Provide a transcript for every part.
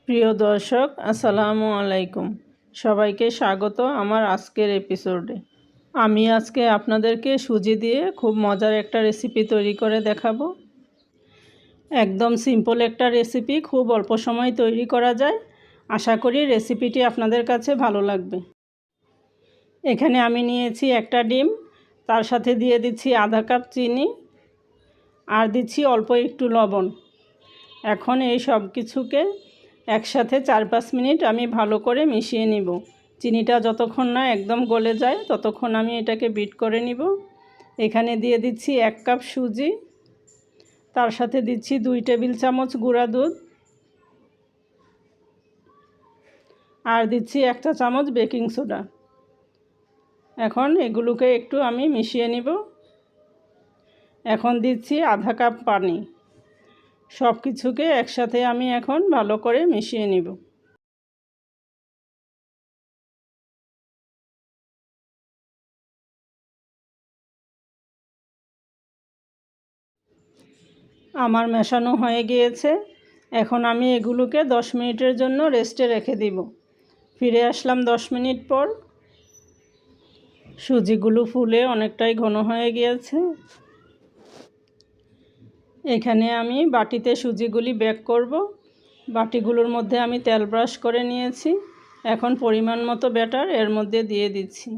প্রিয় দর্শক, আসসালামু আলাইকুম। সবাইকে স্বাগত আমার আজকের এপিসোডে। আমি আজকে আপনাদেরকে সুজি দিয়ে খুব মজার একটা রেসিপি তৈরি করে দেখাবো। একদম সিম্পল একটা রেসিপি, খুব অল্প সময় তৈরি করা যায়। আশা করি রেসিপিটি আপনাদের কাছে ভালো লাগবে। এখানে আমি নিয়েছি একটা ডিম, তার সাথে দিয়ে দিচ্ছি আধা কাপ চিনি আর দিচ্ছি অল্প একটু লবণ। এখন এই সব কিছুকে একসাথে 4-5 মিনিট আমি ভালো করে মিশিয়ে নিব। চিনিটা যতক্ষণ না একদম গলে যায় ততক্ষণ আমি এটাকে বিট করে নিব। এখানে দিয়ে দিচ্ছি 1 কাপ সুজি, তার সাথে দিচ্ছি 2 টেবিল চামচ গুঁড়া দুধ আর দিচ্ছি 1 চা চামচ বেকিং সোডা। এখন এগুলোকে একটু আমি মিশিয়ে নিব। এখন দিচ্ছি আধা কাপ পানি। সব কিছুকে একসাথে আমি এখন ভালো করে মিশিয়ে নিব। আমার মেশানো হয়ে গিয়েছে। এখন আমি এগুলোকে 10 মিনিটের জন্য রেস্টে রেখে দিব। ফিরে আসলাম 10 মিনিট পর। সুজিগুলো ফুলে অনেকটাই ঘন হয়ে গিয়েছে। এখানে আমি বাটিতে সুজিগুলি বেক করব। বাটিগুলোর মধ্যে আমি তেল ব্রাশ করে নিয়েছি। এখন পরিমাণ মতো ব্যাটার এর মধ্যে দিয়ে দিচ্ছি।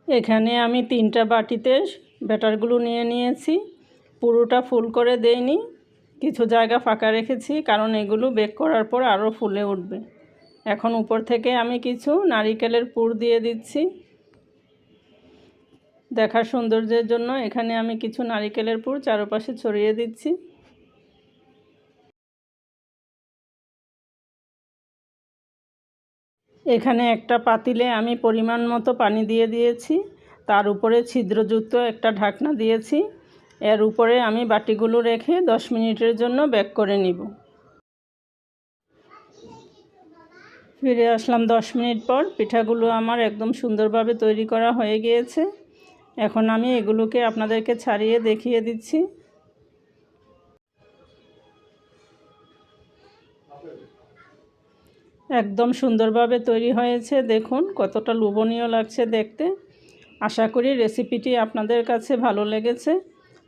এখানে আমি 3টা বাটিতে ব্যাটারগুলো নিয়ে নিয়েছি। পুরোটা ফুল করে দেইনি, কিছু জায়গা ফাঁকা রেখেছি, কারণ এগুলো বেক করার পর আরও ফুলে উঠবে। এখন উপর থেকে আমি কিছু নারিকেলের পুর দিয়ে দিচ্ছি। দেখার সৌন্দর্যের জন্য এখানে আমি কিছু নারিকেলের পুর চারপাশে ছড়িয়ে দিচ্ছি। এখানে একটা পাতিলে আমি পরিমাণ মতো পানি দিয়ে দিয়েছি। তার উপরে ছিদ্রযুক্ত একটা ঢাকনা দিয়েছি। এর উপরে আমি বাটিগুলো রেখে 10 মিনিটের জন্য বেক করে নিব। ফিরে আসলাম 10 মিনিট পর। পিঠাগুলো আমার একদম সুন্দরভাবে তৈরি করা হয়ে গিয়েছে। এখন আমি এগুলোকে আপনাদেরকে ছাড়িয়ে দেখিয়ে দিচ্ছি। একদম সুন্দরভাবে তৈরি হয়েছে। দেখুন কতটা লোভনীয় লাগছে দেখতে। আশা করি রেসিপিটি আপনাদের কাছে ভালো লেগেছে।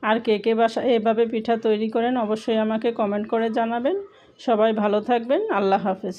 আর কে কে বাসায় এভাবে পিঠা তৈরি করেন অবশ্যই আমাকে কমেন্ট করে জানাবেন। সবাই ভালো থাকবেন। আল্লাহ হাফেজ।